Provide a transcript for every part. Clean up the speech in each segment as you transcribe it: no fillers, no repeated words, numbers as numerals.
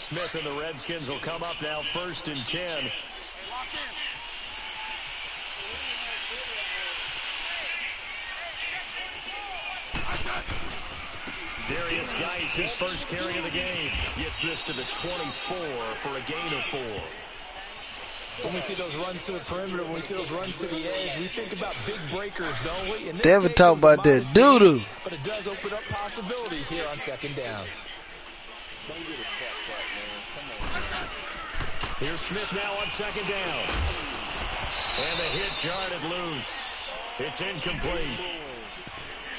Smith and the Redskins will come up now 1st and 10. Darius Geis, his first carry of the game, gets this to the 24 for a gain of 4. When we see those runs to the perimeter, when we see those runs to the edge, we think about big breakers, don't we? They ever talk about that doo-doo. But it does open up possibilities here on 2nd down. Here's Smith now on 2nd down. And the hit jarred it loose. It's incomplete.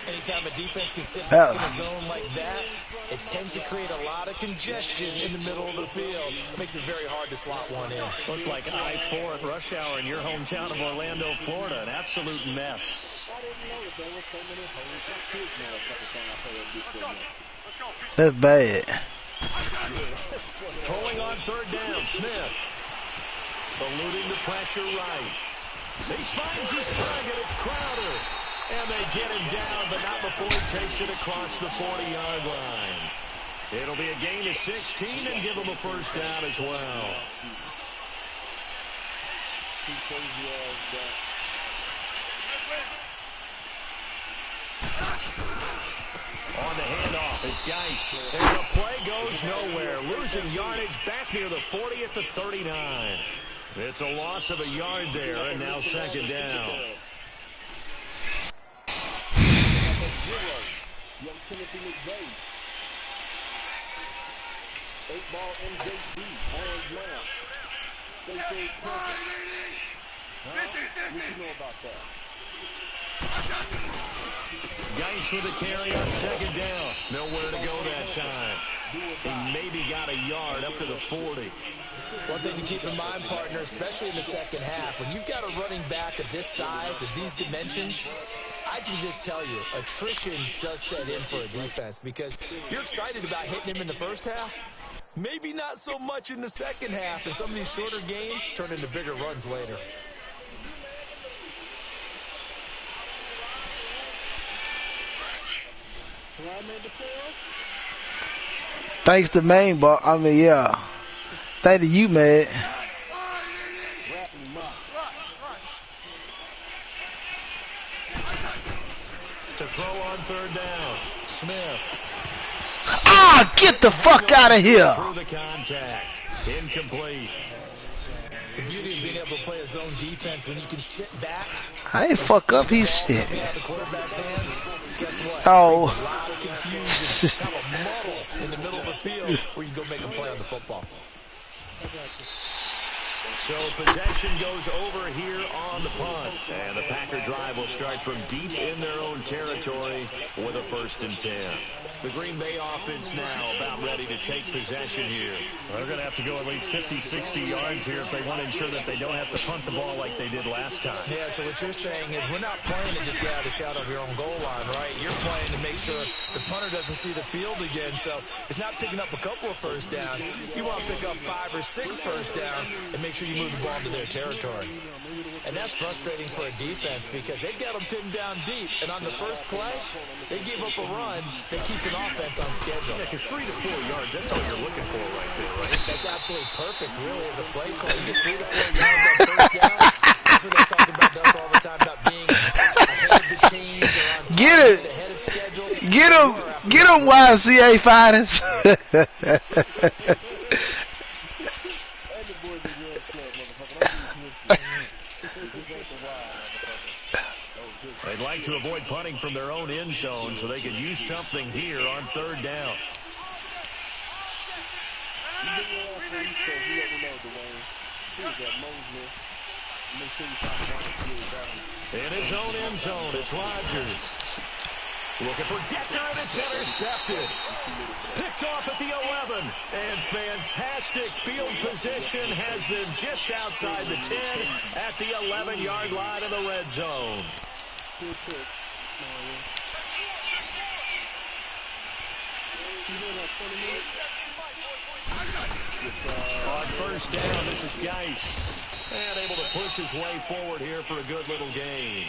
Anytime a defense can sit back in a zone like that, it tends to create a lot of congestion in the middle of the field. It makes it very hard to slot one in. Looked like I-4 at rush hour in your hometown of Orlando, Florida. An absolute mess. That's bad. Pulling on 3rd down, Smith. Eluding the pressure right. He finds his target. It's Crowder. And they get him down, but not before he takes it across the 40-yard line. It'll be a gain of 16 and give him a first down as well. On the handoff, it's Geis. And the play goes nowhere. Losing yardage back near the 40 at the 39. It's a loss of a yard there, and now 2nd down. Young Timothy McVeigh. 8-ball MJC. Orange man. Stay safe. What you know about that? Geis with a carry on 2nd down. Nowhere to go that time. He maybe got a yard up to the 40. One thing to keep in mind, partner, especially in the 2nd half, when you've got a running back of this size, of these dimensions, I can just tell you, attrition does set in for a defense because you're excited about hitting him in the 1st half. Maybe not so much in the 2nd half, and some of these shorter gains turn into bigger runs later. Thanks to main ball. I mean, yeah. Thank to you, man. To throw on 3rd down, Smith. Ah, get the fuck out of here. Through the contact. Incomplete. The beauty of being able to play a zone defense when you can sit back. I ain't fuck up his shit. The quarterback's hands. Guess what? Oh. A lot of confusion. Kind of a muddle in the middle of the field where you go make a play on the football. So possession goes over here on the punt. And the Packer drive will start from deep in their own territory with a 1st and 10. The Green Bay offense now about ready to take possession here. Well, they're going to have to go at least 50, 60 yards here if they want to ensure that they don't have to punt the ball like they did last time. Yeah, so what you're saying is we're not playing to just get out of the shadow of your own goal line, right? You're playing to make sure the punter doesn't see the field again. So it's not picking up a couple of 1st downs. You want to pick up 5 or 6 1st downs and make sure you move the ball into their territory. And that's frustrating for a defense because they've got them pinned down deep. And on the first play, they give up a run that keeps an offense on schedule. Yeah, because 3 to 4 yards, that's all you're looking for right there, right? That's absolutely perfect, really, as a play call. You get 3 to 4 yards on 1st down. That's what they talk about us all the time, about being ahead of the chains or on Get it. ahead of schedule. Get him, YMCA fighters. They'd like to avoid punting from their own end zone so they could use something here on 3rd down. In his own end zone, it's Rodgers. Looking for Decker, and it's intercepted. Picked off at the 11. And fantastic field position has them just outside the 10 at the 11-yard line of the red zone. On 1st down, this is Geis. And able to push his way forward here for a good little gain.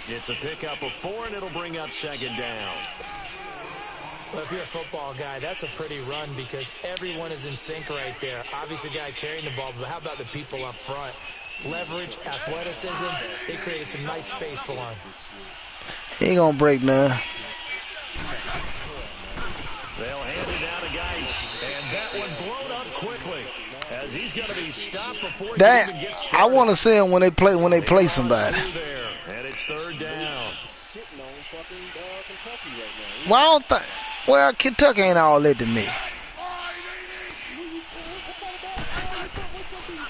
It's a pickup of 4, and it'll bring up 2nd down. Well, if you're a football guy, that's a pretty run because everyone is in sync right there. Obviously, the guy carrying the ball, but how about the people up front? Leverage, athleticism, they created some nice space for him. He ain't gonna break none. They'll hand it down to Geis, and that one blown up quickly as he's going to be stopped before he can even get started. I want to see him when they play somebody. There, and it's third down. Well, I don't think. Well, Kentucky ain't all that to me.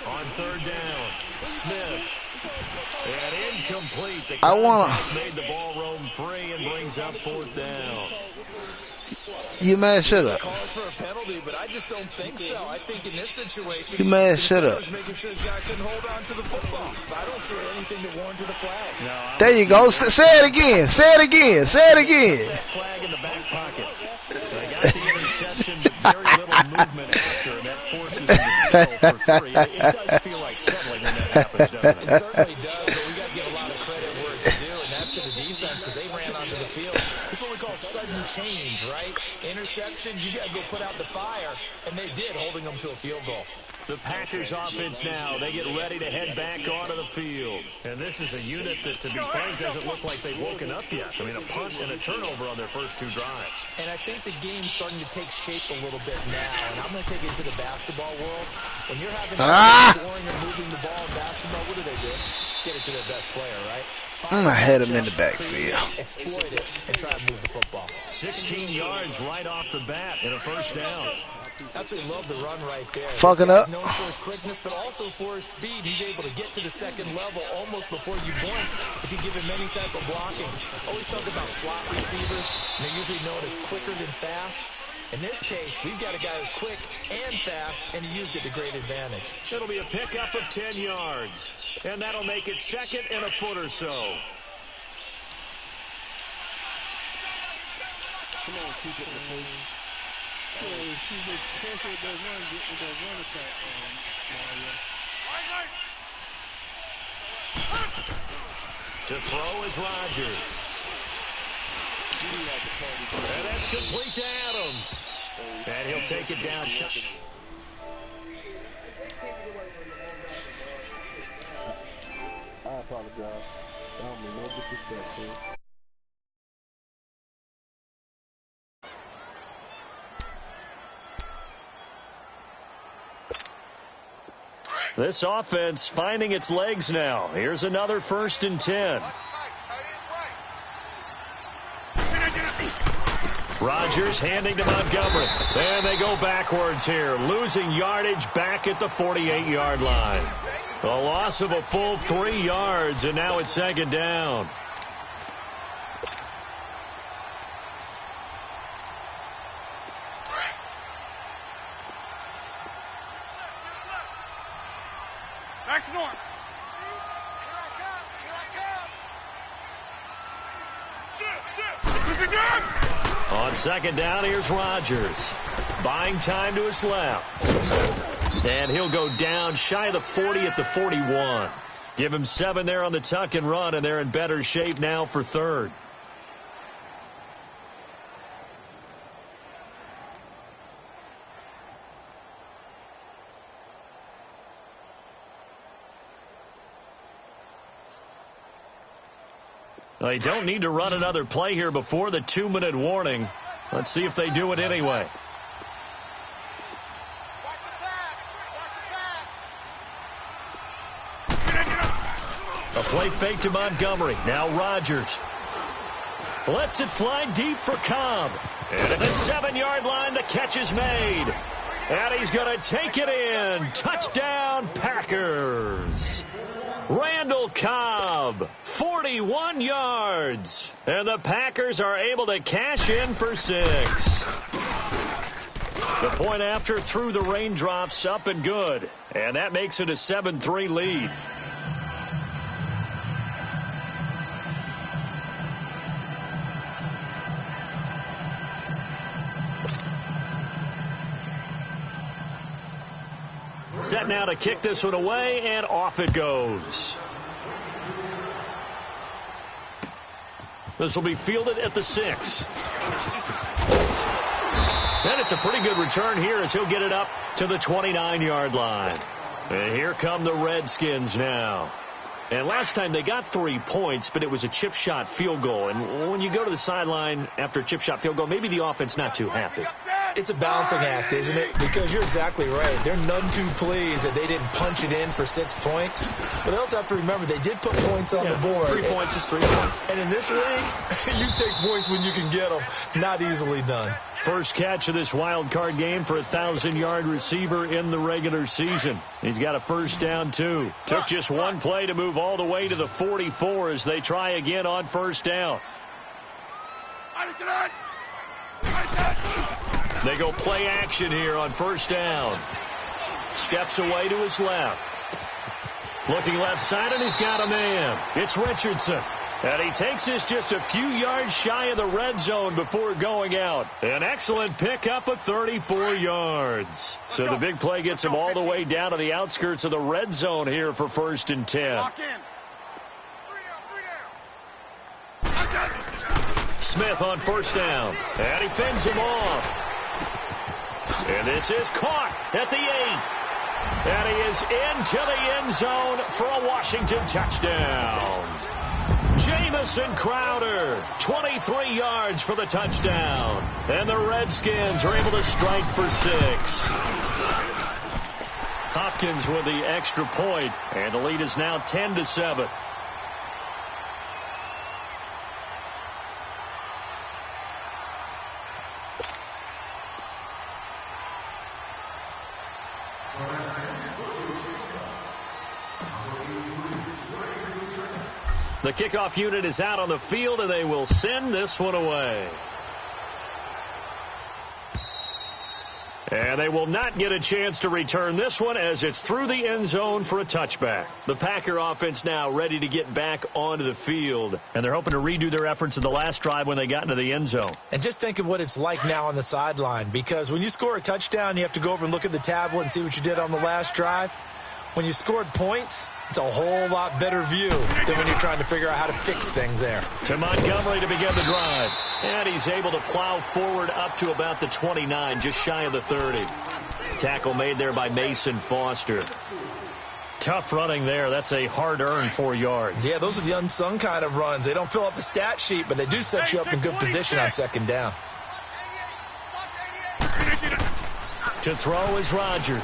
On third down, Smith. And incomplete. The contact made the ball roam free and brings up fourth down. You man, shut up. Calls for a penalty, but I just don't think so. I think in this situation, you man, shut up. Making sure this guy couldn't hold on to the football. So I don't see anything that warranted a flag. No, there you go. Say it again. Say it again. Say it again. That flag in the back pocket. They got the interception, but very little movement after, and that forces them to settle for three. It does feel like settling when that happens, doesn't it? It certainly does, but we got to give a lot of credit where it's due, and that's to the defense because they ran onto the field. It's what we call sudden change, right? Interceptions, you got to go put out the fire, and they did, holding them to a field goal. The Packers offense now, they get ready to head back onto the field. And this is a unit that, to be frank, doesn't look like they've woken up yet. I mean, a punt and a turnover on their first two drives. And I think the game's starting to take shape a little bit now. And I'm going to take it to the basketball world. When you're having scoring or moving the ball in basketball, what do? Get it to their best player, right? I'm going to head him in the backfield. Exploit it and try to move the football. 16 yards right off the bat and a first down. Absolutely love the run right there. Fucking up. Known for his quickness, but also for his speed. He's able to get to the second level almost before you blink if you give him any type of blocking. Always talk about slot receivers, and they're usually known as quicker than fast. In this case, we've got a guy who's quick and fast, and he used it to great advantage. It'll be a pickup of 10 yards, and that'll make it second and a foot or so. Come on, keep it in the face. To throw is Rodgers. And that's complete to Adams. And he'll take it down. I apologize. I don't mean no disrespect, sir. This offense finding its legs now. Here's another 1st and 10. Rodgers handing to Montgomery. And they go backwards here, losing yardage back at the 48-yard line. A loss of a full 3 yards, and now it's second down. Back north. Here I come. On second down, here's Rodgers. Buying time to his left. And he'll go down shy of the 40 at the 41. Give him 7 there on the tuck and run, and they're in better shape now for third. They don't need to run another play here before the 2-minute warning. Let's see if they do it anyway. A play fake to Montgomery. Now Rodgers. Lets it fly deep for Cobb. And at the 7-yard line, the catch is made. And he's going to take it in. Touchdown, Packers. Randall Cobb, 41 yards. And the Packers are able to cash in for 6. The point after threw the raindrops up and good. And that makes it a 7-3 lead. Set now to kick this one away, and off it goes. This will be fielded at the 6. gets a pretty good return here as he'll get it up to the 29-yard line. And here come the Redskins now. And last time they got 3 points, but it was a chip shot field goal. And when you go to the sideline after a chip shot field goal, maybe the offense not too happy. It's a balancing act, isn't it? Because you're exactly right. They're none too pleased that they didn't punch it in for 6 points. But they also have to remember they did put points on the board. 3 points is 3 points. And in this league, you take points when you can get them. Not easily done. First catch of this wild card game for a 1,000-yard receiver in the regular season. He's got a first down, too. Took just one play to move all the way to the 44 as they try again on first down. They go play action here on first down. Steps away to his left. Looking left side, and he's got a man. It's Richardson. And he takes this just a few yards shy of the red zone before going out. An excellent pickup of 34 yards. So the big play gets him all the way down to the outskirts of the red zone here for 1st and 10. Smith on first down. And he fends him off. And this is caught at the 8. And he is into the end zone for a Washington touchdown. Jamison Crowder, 23 yards for the touchdown. And the Redskins are able to strike for 6. Hopkins with the extra point, and the lead is now 10-7. The kickoff unit is out on the field, and they will send this one away. And they will not get a chance to return this one as it's through the end zone for a touchback. The Packer offense now ready to get back onto the field, and they're hoping to redo their efforts in the last drive when they got into the end zone. And just think of what it's like now on the sideline, because when you score a touchdown, you have to go over and look at the tablet and see what you did on the last drive. When you scored points, it's a whole lot better view than when you're trying to figure out how to fix things there. To Montgomery to begin the drive. And he's able to plow forward up to about the 29, just shy of the 30. Tackle made there by Mason Foster. Tough running there. That's a hard-earned 4 yards. Yeah, those are the unsung kind of runs. They don't fill up the stat sheet, but they do set you up in good position on second down. To throw is Rodgers.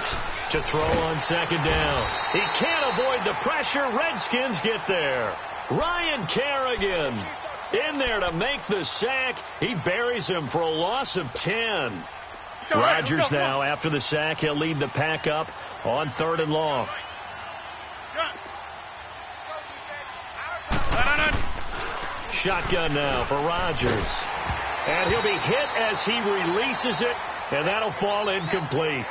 To throw on second down. He can't avoid the pressure. Redskins get there. Ryan Kerrigan in there to make the sack. He buries him for a loss of 10. Rodgers now, after the sack, he'll lead the pack up on 3rd and long. Shotgun now for Rodgers. And he'll be hit as he releases it, and that'll fall incomplete.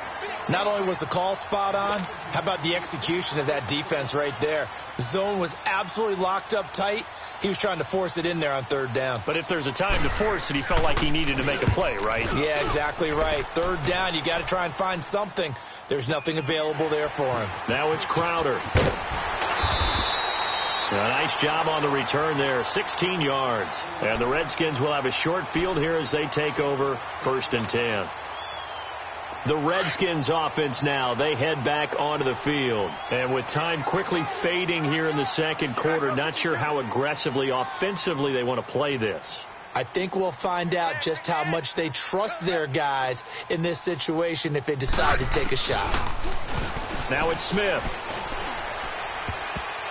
Not only was the call spot on, how about the execution of that defense right there? The zone was absolutely locked up tight. He was trying to force it in there on 3rd down. But if there's a time to force it, he felt like he needed to make a play, right? Yeah, exactly right. 3rd down, you got to try and find something. There's nothing available there for him. Now it's Crowder. A nice job on the return there, 16 yards. And the Redskins will have a short field here as they take over 1st and 10. The Redskins offense now, they head back onto the field. And with time quickly fading here in the second quarter, not sure how aggressively, offensively they want to play this. I think we'll find out just how much they trust their guys in this situation if they decide to take a shot. Now it's Smith.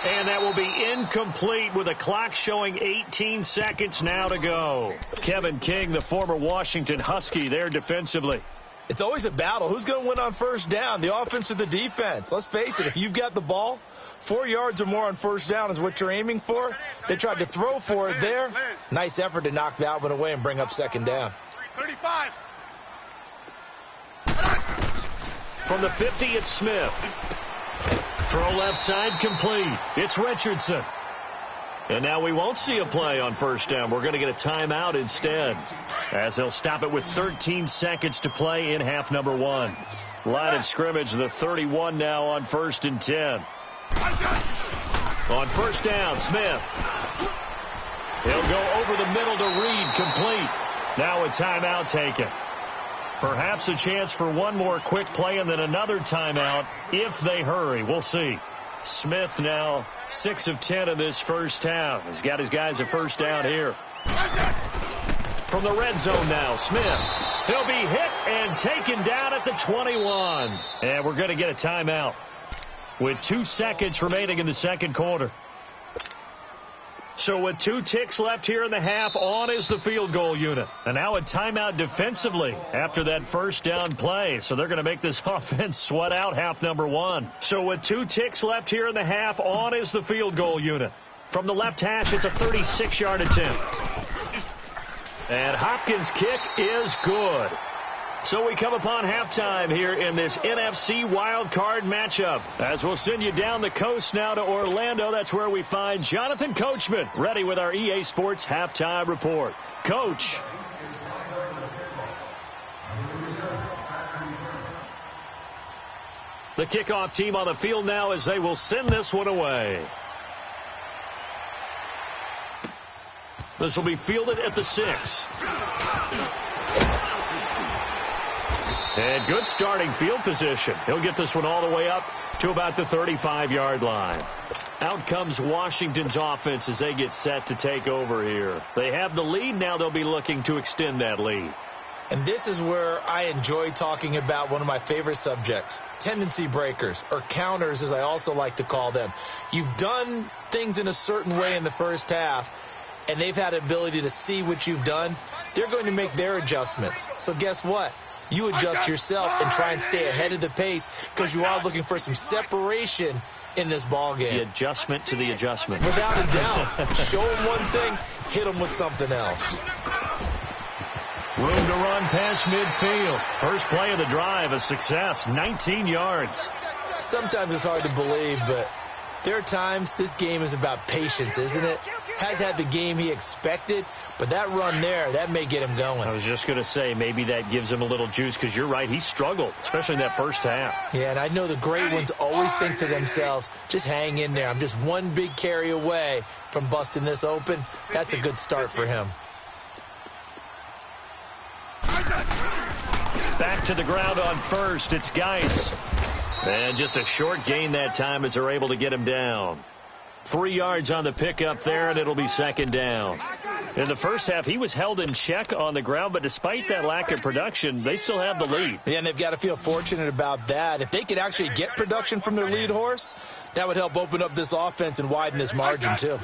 And that will be incomplete with the clock showing 18 seconds now to go. Kevin King, the former Washington Husky, there defensively. It's always a battle. Who's going to win on first down, the offense or the defense? Let's face it, if you've got the ball, 4 yards or more on first down is what you're aiming for. They tried to throw for it there. Nice effort to knock that one away and bring up second down. 35. From the 50, it's Smith. Throw left side complete. It's Richardson. And now we won't see a play on first down. We're going to get a timeout instead, as they'll stop it with 13 seconds to play in half number 1. Line of scrimmage, the 31 now on 1st and 10. On first down, Smith. He'll go over the middle to Reed, complete. Now a timeout taken. Perhaps a chance for one more quick play and then another timeout if they hurry. We'll see. Smith now 6 of 10 in this first half. He's got his guys a first down here. From the red zone now, Smith. He'll be hit and taken down at the 21. And we're going to get a timeout with 2 seconds remaining in the second quarter. So with 2 ticks left here in the half, on is the field goal unit. And now a timeout defensively after that first down play. So they're going to make this offense sweat out half number 1. So with 2 ticks left here in the half, on is the field goal unit. From the left hash, it's a 36-yard attempt. And Hopkins' kick is good. So we come upon halftime here in this NFC wildcard matchup. As we'll send you down the coast now to Orlando, that's where we find Jonathan Coachman ready with our EA Sports halftime report. Coach. The kickoff team on the field now as they will send this one away. This will be fielded at the 6. And good starting field position. He'll get this one all the way up to about the 35-yard line. Out comes Washington's offense as they get set to take over here. They have the lead. Now they'll be looking to extend that lead. And this is where I enjoy talking about one of my favorite subjects, tendency breakers, or counters as I also like to call them. You've done things in a certain way in the first half, and they've had the ability to see what you've done. They're going to make their adjustments. So guess what? You adjust yourself and try and stay ahead of the pace because you are looking for some separation in this ball game. The adjustment to the adjustment. Without a doubt. Show them one thing, hit them with something else. Room to run past midfield. First play of the drive, a success, 19 yards. Sometimes it's hard to believe, but there are times this game is about patience, isn't it? Has had the game he expected, but that run there, that may get him going. I was just going to say, maybe that gives him a little juice because you're right, he struggled, especially in that first half. Yeah, and I know the great ones always think to themselves, just hang in there. I'm just one big carry away from busting this open. That's a good start for him. Back to the ground on first. It's Geis. And just a short gain that time as they're able to get him down. 3 yards on the pickup there, and it'll be second down. In the first half, he was held in check on the ground, but despite that lack of production, they still have the lead. Yeah, and they've got to feel fortunate about that. If they could actually get production from their lead horse, that would help open up this offense and widen this margin, too.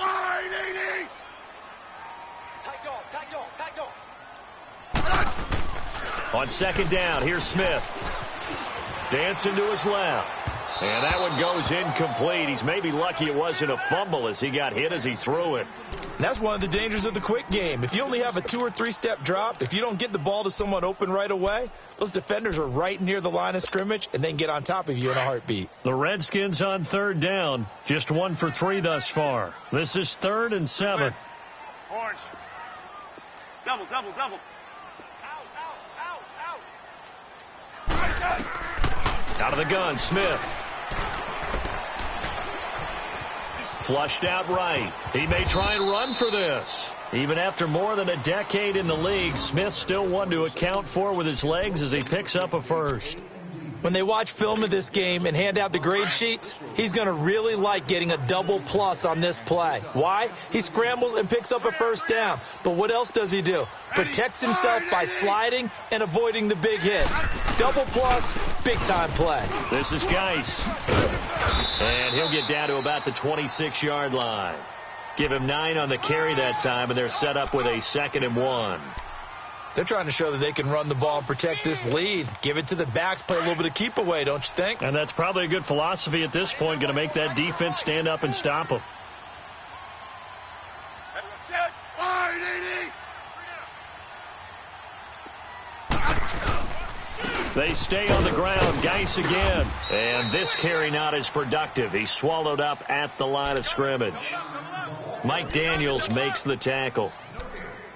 On second down, here's Smith. Dancing to his left. And that one goes incomplete. He's maybe lucky it wasn't a fumble as he got hit as he threw it. And that's one of the dangers of the quick game. If you only have a 2- or 3-step drop, if you don't get the ball to someone open right away, those defenders are right near the line of scrimmage and then get on top of you in a heartbeat. The Redskins on third down. Just 1 for 3 thus far. This is 3rd and 7. Orange. Double. Out of the gun, Smith. Flushed out right. He may try and run for this. Even after more than a decade in the league, Smith still one to account for with his legs as he picks up a first. When they watch film of this game and hand out the grade sheets, he's going to really like getting a double plus on this play. Why? He scrambles and picks up a first down. But what else does he do? Protects himself by sliding and avoiding the big hit. Double plus, big-time play. This is Geis. And he'll get down to about the 26-yard line. Give him 9 on the carry that time, and they're set up with a 2nd and 1. They're trying to show that they can run the ball and protect this lead. Give it to the backs, play a little bit of keep away, don't you think? And that's probably a good philosophy at this point, going to make that defense stand up and stop them. They stay on the ground. Geis again. And this carry not as productive. He's swallowed up at the line of scrimmage. Mike Daniels makes the tackle.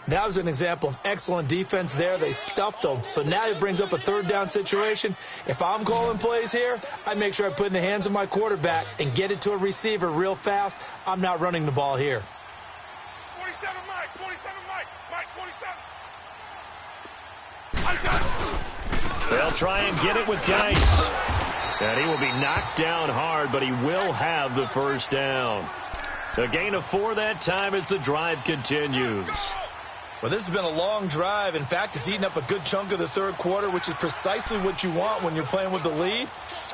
That was an example of excellent defense there. They stuffed them. So now it brings up a 3rd down situation. If I'm calling plays here, I make sure I put it in the hands of my quarterback and get it to a receiver real fast. I'm not running the ball here. 47 Mike, 47 Mike, Mike 47. They'll try and get it with Geis. And he will be knocked down hard, but he will have the first down. A gain of 4 that time as the drive continues. Well, this has been a long drive. In fact, it's eaten up a good chunk of the third quarter, which is precisely what you want when you're playing with the lead.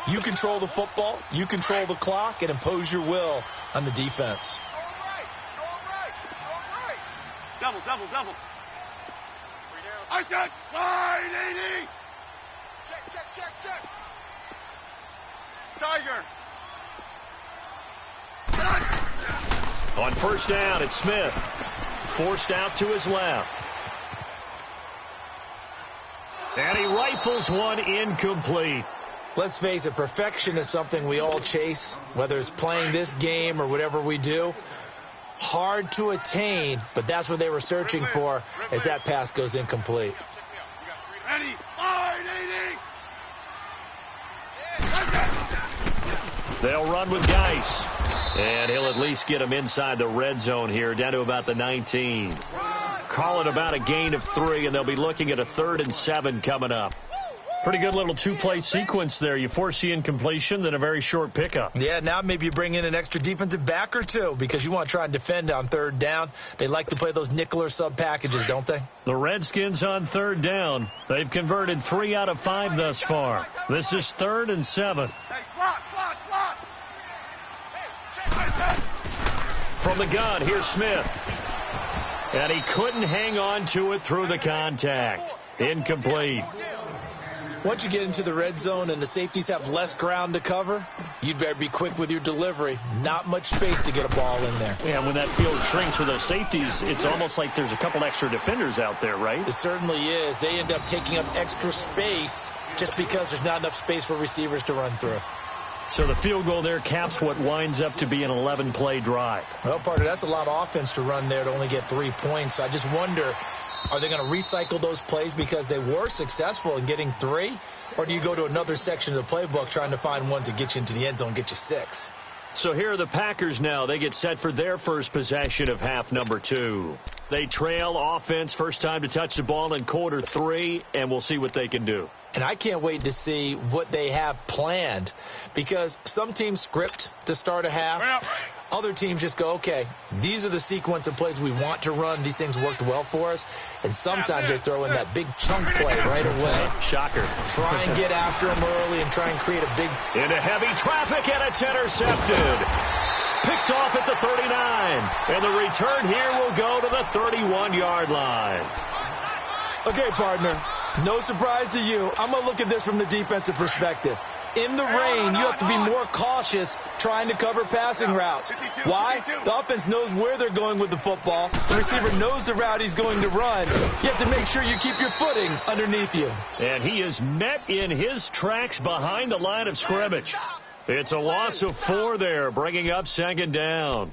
You control the football, you control the clock, and impose your will on the defense. Double. I said wide 80. Check. Tiger. On first down, it's Smith. Forced out to his left. And he rifles one incomplete. Let's face it, perfection is something we all chase, whether it's playing this game or whatever we do. Hard to attain, but that's what they were searching for as that pass goes incomplete. Ready, wide 80. They'll run with Geis. And he'll at least get him inside the red zone here, down to about the 19. Call it about a gain of 3, and they'll be looking at a 3rd and 7 coming up. Pretty good little 2-play sequence there. You force the incompletion, then a very short pickup. Yeah, now maybe you bring in an extra defensive back or two because you want to try and defend on 3rd down. They like to play those nickel or sub packages, don't they? The Redskins on 3rd down. They've converted 3 out of 5 thus far. This is 3rd and 7. Hey, slot. From the gun, here's Smith. And he couldn't hang on to it through the contact. Incomplete. Once you get into the red zone and the safeties have less ground to cover, you'd better be quick with your delivery. Not much space to get a ball in there. Yeah, when that field shrinks for those safeties, it's almost like there's a couple extra defenders out there, right? It certainly is. They end up taking up extra space just because there's not enough space for receivers to run through. So the field goal there caps what winds up to be an 11-play drive. Well, partner, that's a lot of offense to run there to only get 3 points. I just wonder, are they going to recycle those plays because they were successful in getting 3? Or do you go to another section of the playbook trying to find ones that get you into the end zone and get you 6? So here are the Packers now. They get set for their first possession of half number 2. They trail offense, first time to touch the ball in quarter 3, and we'll see what they can do. And I can't wait to see what they have planned because some teams script to start a half. Other teams just go, okay, these are the sequence of plays we want to run. These things worked well for us. And sometimes they throw in that big chunk play right away. Shocker. Try and get after them early and try and create a big... Into heavy traffic, and it's intercepted. Picked off at the 39. And the return here will go to the 31-yard line. Okay, partner, no surprise to you. I'm going to look at this from the defensive perspective. In the rain, you have to be more cautious trying to cover passing routes. Why? The offense knows where they're going with the football. The receiver knows the route he's going to run. You have to make sure you keep your footing underneath you. And he is met in his tracks behind the line of scrimmage. It's a loss of 4 there, bringing up 2nd down.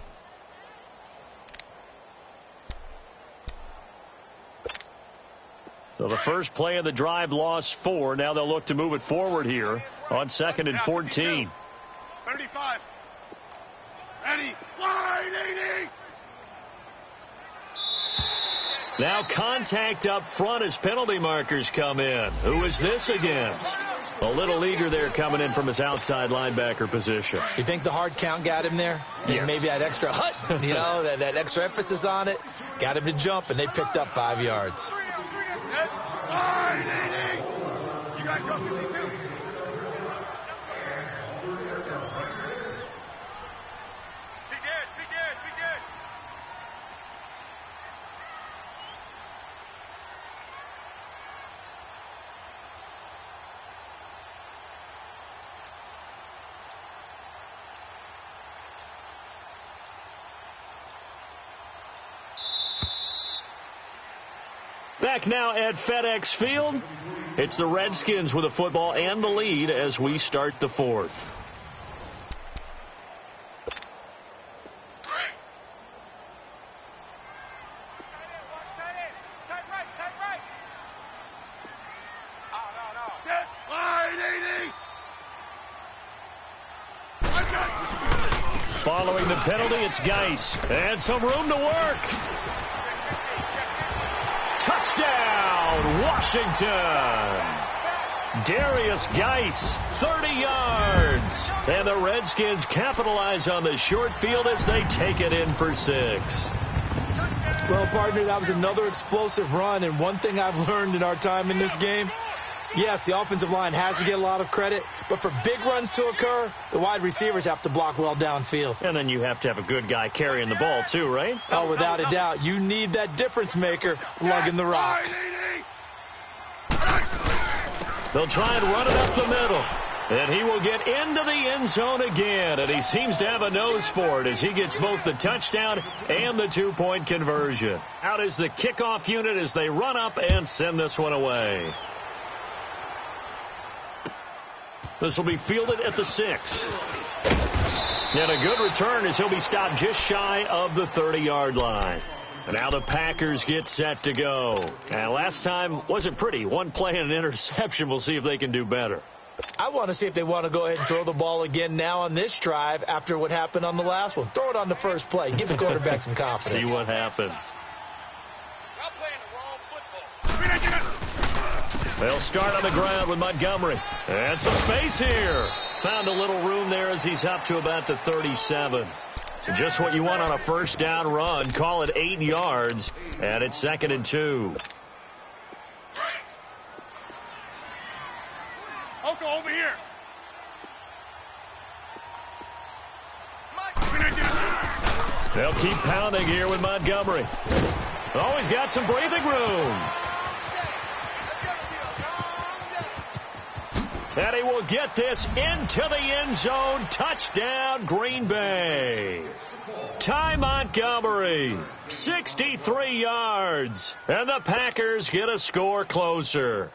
So the first play of the drive lost 4. Now they'll look to move it forward here on 2nd and 14. 35. Ready, wide 80. Now contact up front as penalty markers come in. Who is this against? A little eager there coming in from his outside linebacker position. You think the hard count got him there? Yes. Maybe that extra that extra emphasis on it got him to jump, and they picked up 5 yards. Wide 80. You guys go 52. Be good. Back now at FedEx Field. It's the Redskins with the football and the lead as we start the 4th. Following the penalty, it's Geis. And some room to work. Touchdown, Washington. Darius Geis, 30 yards. And the Redskins capitalize on the short field as they take it in for 6. Well, partner, that was another explosive run. And one thing I've learned in our time in this game, yes, the offensive line has to get a lot of credit, but for big runs to occur, the wide receivers have to block well downfield. And then you have to have a good guy carrying the ball too, right? Oh, without a doubt. You need that difference maker lugging the rock. They'll try and run it up the middle. And he will get into the end zone again. And he seems to have a nose for it as he gets both the touchdown and the 2-point conversion. Out is the kickoff unit as they run up and send this one away. This will be fielded at the 6. And a good return as he'll be stopped just shy of the 30-yard line. And now the Packers get set to go. And last time wasn't pretty. One play and an interception. We'll see if they can do better. I want to see if they want to go ahead and throw the ball again now on this drive after what happened on the last one. Throw it on the first play. Give the quarterback some confidence. See what happens. Y'all playing the wrong football. They'll start on the ground with Montgomery. And some space here. Found a little room there as he's up to about the 37. Just what you want on a first down run. Call it 8 yards. And it's 2nd and 2. Oko, over here. They'll keep pounding here with Montgomery. Always got some breathing room. And he will get this into the end zone. Touchdown, Green Bay. Ty Montgomery, 63 yards. And the Packers get a score closer.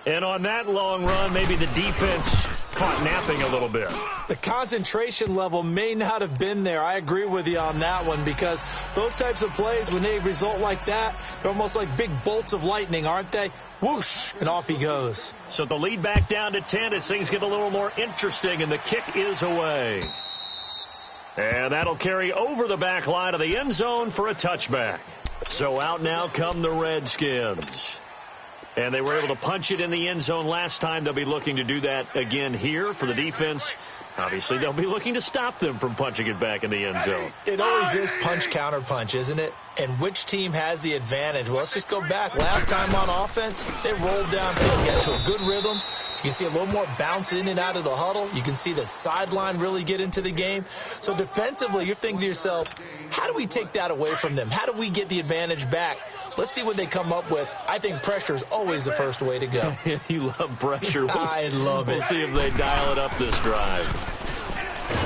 And on that long run, maybe the defense caught napping a little bit. The concentration level may not have been there. I agree with you on that one because those types of plays, when they result like that, they're almost like big bolts of lightning, aren't they? Whoosh, and off he goes. So the lead back down to 10 as things get a little more interesting, and the kick is away. And that'll carry over the back line of the end zone for a touchback. So out now come the Redskins. And they were able to punch it in the end zone last time. They'll be looking to do that again here for the defense. Obviously, they'll be looking to stop them from punching it back in the end zone. It always is punch, counter punch, isn't it? And which team has the advantage? Well, let's just go back. Last time on offense, they rolled downfield, got to a good rhythm. You can see a little more bounce in and out of the huddle. You can see the sideline really get into the game. So defensively, you're thinking to yourself, how do we take that away from them? How do we get the advantage back? Let's see what they come up with. I think pressure is always the first way to go. You love pressure. I love it. We'll see if they dial it up this drive.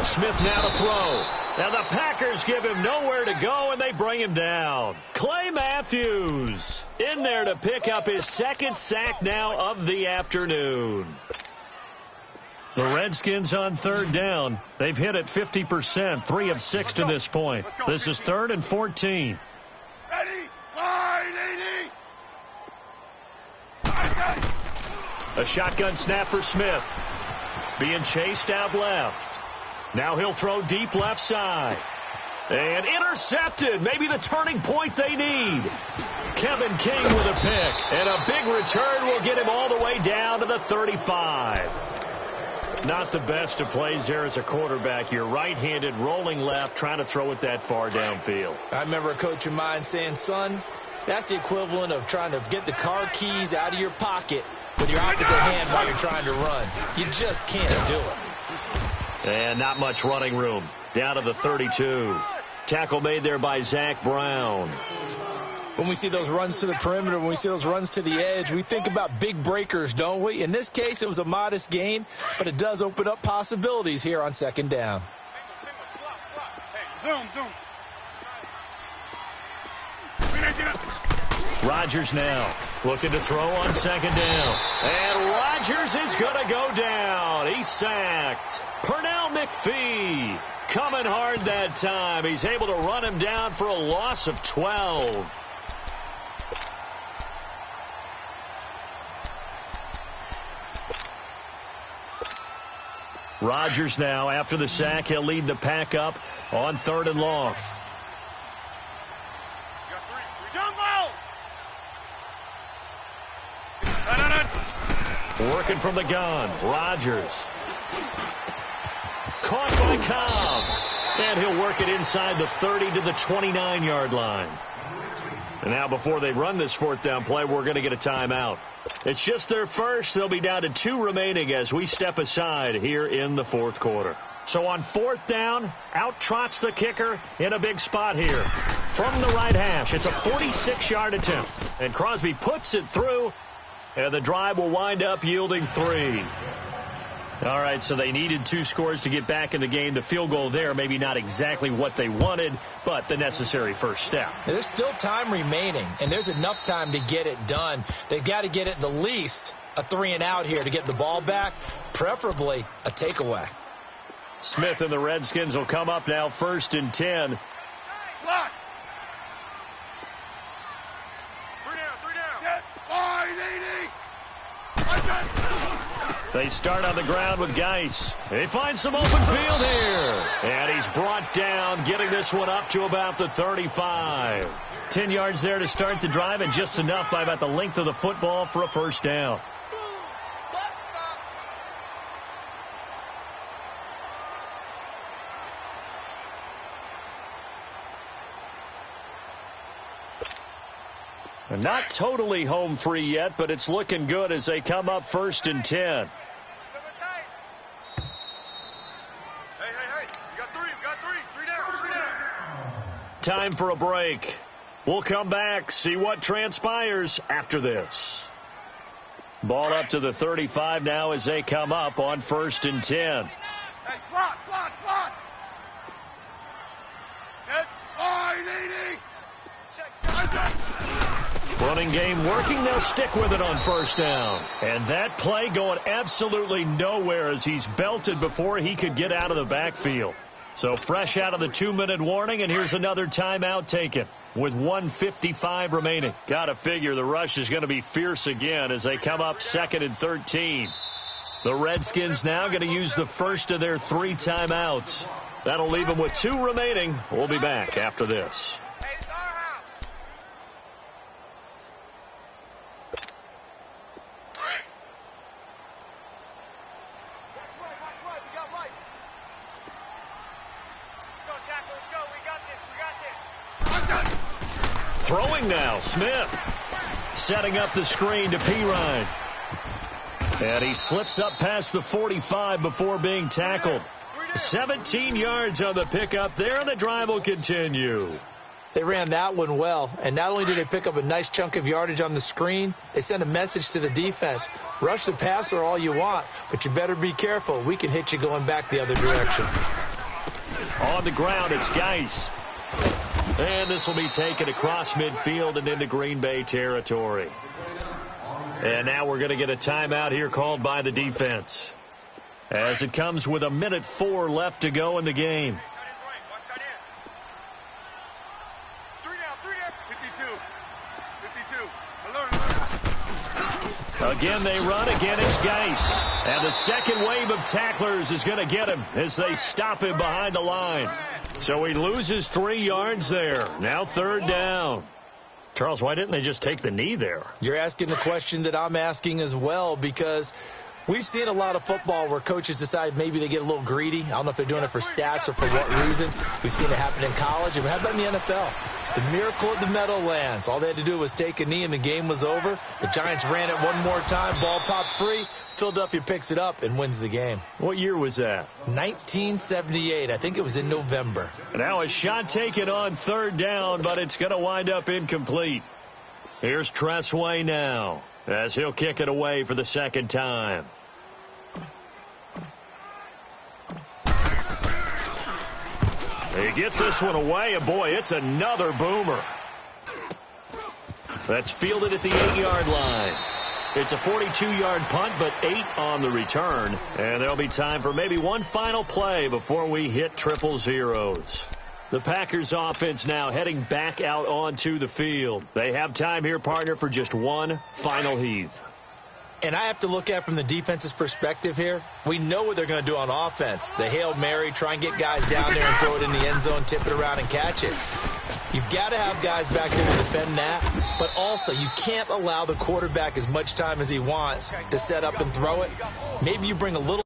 Smith now to throw. And the Packers give him nowhere to go, and they bring him down. Clay Matthews in there to pick up his 2nd sack now of the afternoon. The Redskins on 3rd down. They've hit it 50%, 3 of 6 to this point. This is 3rd and 14. Ready? Line 80. A shotgun snap for Smith. Being chased out left. Now he'll throw deep left side. And intercepted. Maybe the turning point they need. Kevin King with a pick. And a big return will get him all the way down to the 35. Not the best of plays there as a quarterback. You're right-handed, rolling left, trying to throw it that far downfield. I remember a coach of mine saying, son, that's the equivalent of trying to get the car keys out of your pocket with your opposite hand while you're trying to run. You just can't do it. And not much running room. Down to the 32. Tackle made there by Zach Brown. When we see those runs to the perimeter, when we see those runs to the edge, we think about big breakers, don't we? In this case, it was a modest gain, but it does open up possibilities here on 2nd down. Single, slot. Hey, zoom. Rodgers now looking to throw on 2nd down. And Rodgers is going to go down. He's sacked. Pernell McPhee coming hard that time. He's able to run him down for a loss of 12. Rodgers now, after the sack, he'll lead the pack up on 3rd and long. Working from the gun. Rodgers. Caught by Cobb. And he'll work it inside the 30 to the 29-yard line. And now before they run this fourth down play, we're going to get a timeout. It's just their first. They'll be down to 2 remaining as we step aside here in the fourth quarter. So on fourth down, out trots the kicker in a big spot here. From the right hash, it's a 46-yard attempt. And Crosby puts it through, and the drive will wind up yielding 3. All right, so they needed 2 scores to get back in the game. The field goal there, maybe not exactly what they wanted, but the necessary first step. There's still time remaining, and there's enough time to get it done. They've got to get it the least a 3-and-out here to get the ball back, preferably a takeaway. Smith and the Redskins will come up now, 1st and 10. Block. 3 down. Get 580. They start on the ground with Geis. They find some open field here. And he's brought down, getting this one up to about the 35. 10 yards there to start the drive, and just enough by about the length of the football for a first down. Not totally home free yet, but it's looking good as they come up 1st and 10. Hey. You got 3. 3 down. Time for a break. We'll come back, see what transpires after this. Ball up to the 35 now as they come up on 1st and 10. Hey, slot. Set 580. Running game working. They'll stick with it on first down. And that play going absolutely nowhere as he's belted before he could get out of the backfield. So fresh out of the 2-minute warning, and here's another timeout taken with 1:55 remaining. Got to figure the rush is going to be fierce again as they come up 2nd and 13. The Redskins now going to use the first of their 3 timeouts. That'll leave them with 2 remaining. We'll be back after this. Throwing now, Smith. Setting up the screen to Pirine. And he slips up past the 45 before being tackled. 17 yards on the pickup there, and the drive will continue. They ran that one well, and not only did they pick up a nice chunk of yardage on the screen, they sent a message to the defense. Rush the passer all you want, but you better be careful. We can hit you going back the other direction. On the ground, it's Geis. And this will be taken across midfield and into Green Bay territory. And now we're going to get a timeout here called by the defense, as it comes with 1:04 left to go in the game. Again, they run. Again, it's Geis. And the second wave of tacklers is going to get him as they stop him behind the line. So he loses 3 yards there. Now 3rd down. Charles, why didn't they just take the knee there? You're asking the question that I'm asking as well, because we've seen a lot of football where coaches decide maybe they get a little greedy. I don't know if they're doing it for stats or for what reason. We've seen it happen in college, and how about in the NFL? The miracle at the Meadowlands. All they had to do was take a knee, and the game was over. The Giants ran it one more time. Ball popped free. Philadelphia picks it up and wins the game. What year was that? 1978. I think it was in November. Now a shot taken on 3rd down, but it's going to wind up incomplete. Here's Tressway now, as he'll kick it away for the 2nd time. He gets this one away, and boy, it's another boomer. That's fielded at the 8-yard line. It's a 42-yard punt, but 8 on the return. And there'll be time for maybe one final play before we hit 000. The Packers offense now heading back out onto the field. They have time here, partner, for just one final heave. And I have to look at it from the defense's perspective here. We know what they're going to do on offense. The Hail Mary, try and get guys down there and throw it in the end zone, tip it around and catch it. You've got to have guys back there to defend that, but also you can't allow the quarterback as much time as he wants to set up and throw it. Maybe you bring a little